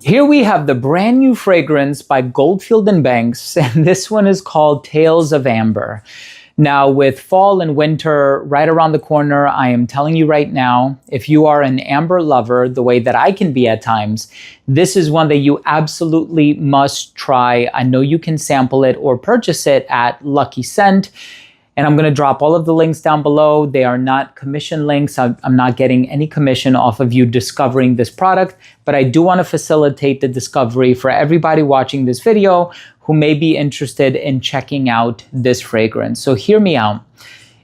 Here we have the brand new fragrance by Goldfield and Banks, and this one is called Tales of Amber. Now, with fall and winter right around the corner, I am telling you right now, if you are an amber lover, the way that I can be at times, this is one that you absolutely must try. I know you can sample it or purchase it at Lucky Scent. And I'm going to drop all of the links down below. They are not commission links. I'm not getting any commission off of you discovering this product, but I do want to facilitate the discovery for everybody watching this video who may be interested in checking out this fragrance. So hear me out.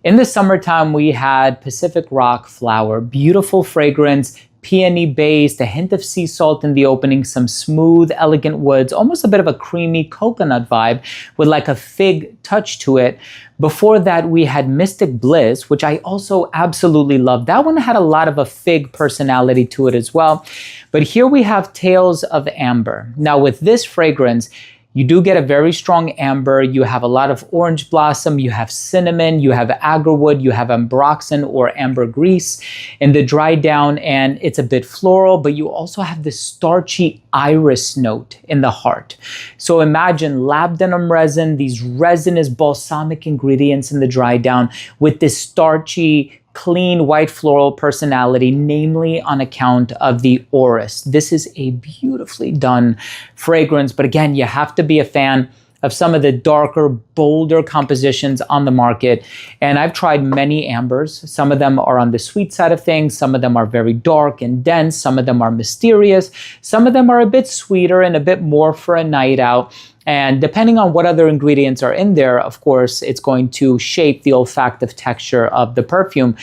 In the summertime, we had Pacific Rock Flower, beautiful fragrance, peony based, a hint of sea salt in the opening, some smooth, elegant woods, almost a bit of a creamy coconut vibe with like a fig touch to it. Before that, we had Mystic Bliss, which I also absolutely love. That one had a lot of a fig personality to it as well. But here we have Tales of Amber. Now with this fragrance, you do get a very strong amber. You have a lot of orange blossom, you have cinnamon, you have agarwood, you have ambroxan or ambergris in the dry down, and it's a bit floral, but you also have this starchy iris note in the heart. So imagine labdanum resin, these resinous balsamic ingredients in the dry down with this starchy, clean white floral personality, namely on account of the orris. This is a beautifully done fragrance, but again, you have to be a fan of some of the darker, bolder compositions on the market. And I've tried many ambers. Some of them are on the sweet side of things. Some of them are very dark and dense. Some of them are mysterious. Some of them are a bit sweeter and a bit more for a night out. And depending on what other ingredients are in there, of course, it's going to shape the olfactive texture of the perfume.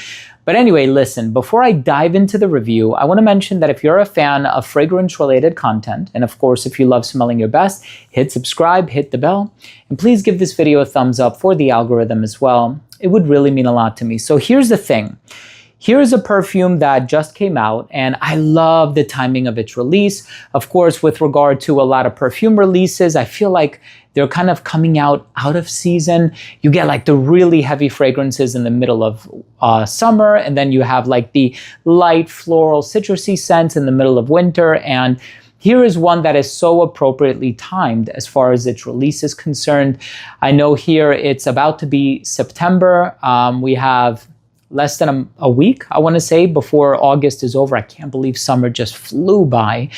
But anyway, listen, before I dive into the review, I want to mention that if you're a fan of fragrance-related content, and of course, if you love smelling your best, hit subscribe, hit the bell, and please give this video a thumbs up for the algorithm as well. It would really mean a lot to me. So here's the thing. Here's a perfume that just came out, and I love the timing of its release. Of course, with regard to a lot of perfume releases, I feel like they're kind of coming out of season. You get like the really heavy fragrances in the middle of summer, and then you have like the light floral citrusy scents in the middle of winter. And here is one that is so appropriately timed as far as its release is concerned. I know here it's about to be September. We have less than a week, I want to say, before August is over. I can't believe summer just flew by.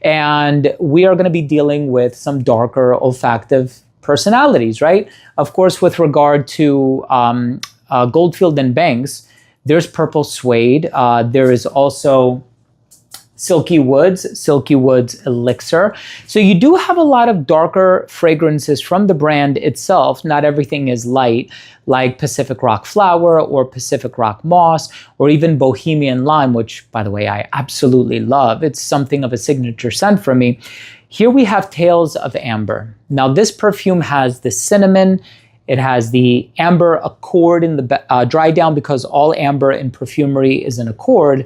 And we are going to be dealing with some darker olfactive personalities, right? Of course, with regard to Goldfield and Banks, there's Purple Suede. There is also Silky Woods Elixir. So you do have a lot of darker fragrances from the brand itself. Not everything is light, like Pacific Rock Flower or Pacific Rock Moss, or even Bohemian Lime, which, by the way, I absolutely love. It's something of a signature scent for me. Here we have Tales of Amber. Now, this perfume has the cinnamon. It has the amber accord in the dry down, because all amber in perfumery is an accord,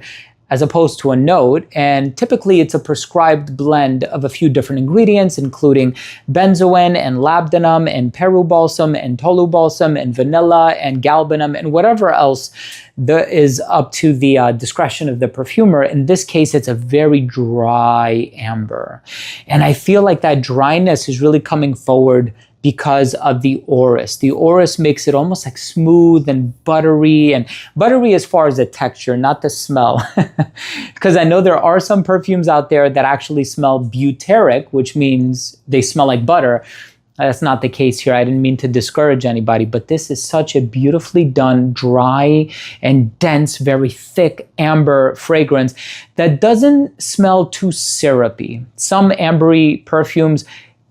as opposed to a note. And typically it's a prescribed blend of a few different ingredients, including benzoin and labdanum and Peru balsam and Tolu balsam and vanilla and galbanum and whatever else that is up to the discretion of the perfumer. In this case, it's a very dry amber. And I feel like that dryness is really coming forward because of the orris. The orris makes it almost like smooth and buttery as far as the texture, not the smell. Because I know there are some perfumes out there that actually smell butyric, which means they smell like butter. That's not the case here. I didn't mean to discourage anybody, but this is such a beautifully done, dry and dense, very thick amber fragrance that doesn't smell too syrupy. Some ambery perfumes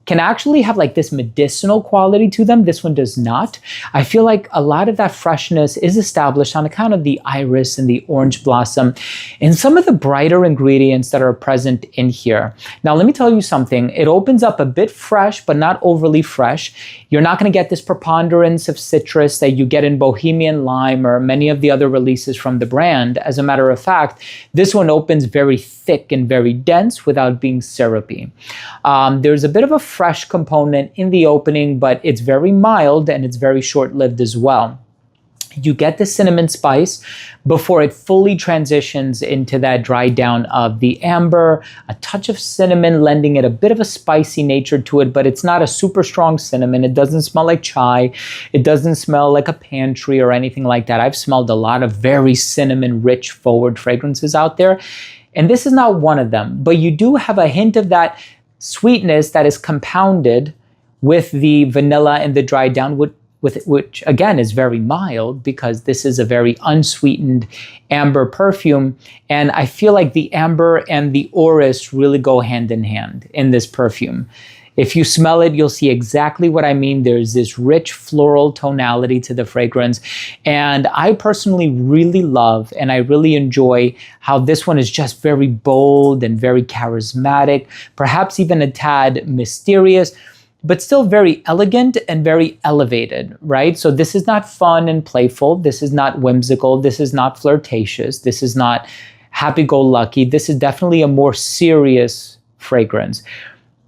can actually have like this medicinal quality to them. This one does not. I feel like a lot of that freshness is established on account of the iris and the orange blossom and some of the brighter ingredients that are present in here. Now, let me tell you something. It opens up a bit fresh, but not overly fresh. You're not going to get this preponderance of citrus that you get in Bohemian Lime or many of the other releases from the brand. As a matter of fact, this one opens very thick and very dense without being syrupy. There's a bit of a fresh component in the opening, but it's very mild and it's very short-lived as well. You get the cinnamon spice before it fully transitions into that dry down of the amber, a touch of cinnamon, lending it a bit of a spicy nature to it, but it's not a super strong cinnamon. It doesn't smell like chai. It doesn't smell like a pantry or anything like that. I've smelled a lot of very cinnamon rich forward fragrances out there, and this is not one of them, but you do have a hint of that sweetness that is compounded with the vanilla and the dry down, which again is very mild because this is a very unsweetened amber perfume. And I feel like the amber and the orris really go hand in hand in this perfume. If you smell it, you'll see exactly what I mean. There's this rich floral tonality to the fragrance. And I personally really love and I really enjoy how this one is just very bold and very charismatic, perhaps even a tad mysterious, but still very elegant and very elevated, right? So this is not fun and playful. This is not whimsical. This is not flirtatious. This is not happy-go-lucky. This is definitely a more serious fragrance.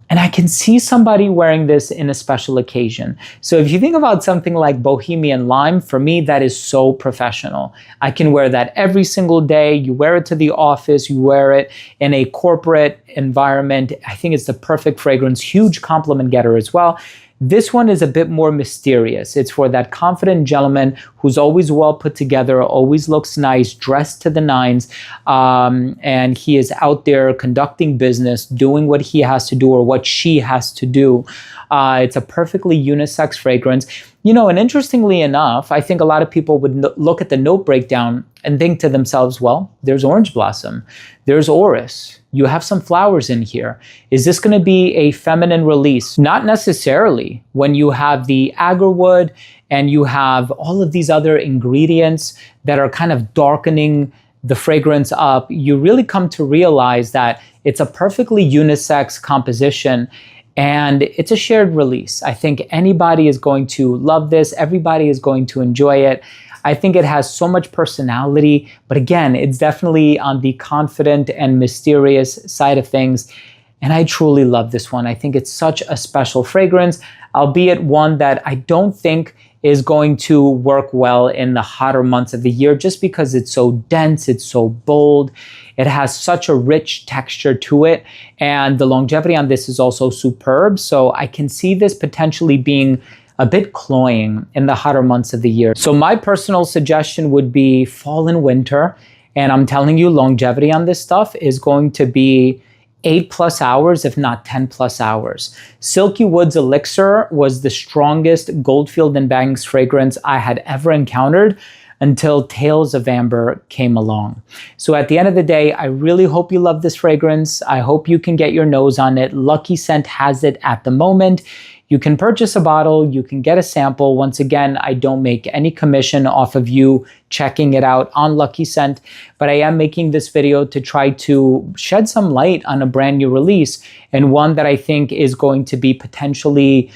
And I can see somebody wearing this in a special occasion. So if you think about something like Bohemian Lime, for me, that is so professional. I can wear that every single day. You wear it to the office, you wear it in a corporate environment. I think it's the perfect fragrance, huge compliment getter as well. This one is a bit more mysterious. It's for that confident gentleman who's always well put together, always looks nice, dressed to the nines, and he is out there conducting business, doing what he has to do or what she has to do. It's a perfectly unisex fragrance. You know, and interestingly enough, I think a lot of people would look at the note breakdown and think to themselves, well, there's orange blossom, there's orris, you have some flowers in here. Is this going to be a feminine release? Not necessarily. When you have the agarwood and you have all of these other ingredients that are kind of darkening the fragrance up, you really come to realize that it's a perfectly unisex composition. And it's a shared release. I think anybody is going to love this. Everybody is going to enjoy it. I think it has so much personality, but again, it's definitely on the confident and mysterious side of things. And I truly love this one. I think it's such a special fragrance, albeit one that I don't think is going to work well in the hotter months of the year just because it's so dense, it's so bold. It has such a rich texture to it, and the longevity on this is also superb. So I can see this potentially being a bit cloying in the hotter months of the year. So my personal suggestion would be fall and winter. And I'm telling you, longevity on this stuff is going to be 8+ hours, if not 10+ hours. Silky Woods Elixir was the strongest Goldfield and Banks fragrance I had ever encountered until Tales of Amber came along. So at the end of the day, I really hope you love this fragrance. I hope you can get your nose on it. Lucky Scent has it at the moment. You can purchase a bottle, you can get a sample. Once again, I don't make any commission off of you checking it out on Lucky Scent, but I am making this video to try to shed some light on a brand new release, and one that I think is going to be potentially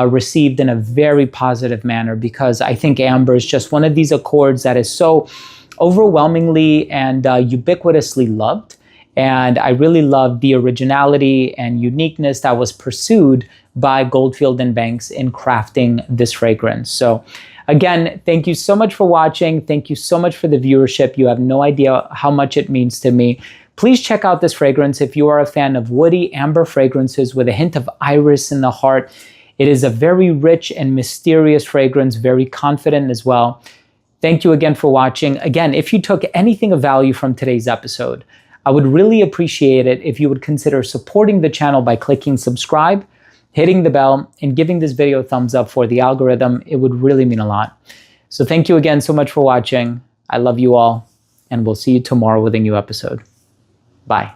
received in a very positive manner, because I think amber is just one of these accords that is so overwhelmingly and ubiquitously loved. And I really love the originality and uniqueness that was pursued by Goldfield and Banks in crafting this fragrance. So again, thank you so much for watching. Thank you so much for the viewership. You have no idea how much it means to me. Please check out this fragrance if you are a fan of woody amber fragrances with a hint of iris in the heart. It is a very rich and mysterious fragrance, very confident as well. Thank you again for watching. Again, if you took anything of value from today's episode, I would really appreciate it if you would consider supporting the channel by clicking subscribe, hitting the bell, and giving this video a thumbs up for the algorithm. It would really mean a lot. So thank you again so much for watching. I love you all, and we'll see you tomorrow with a new episode. Bye.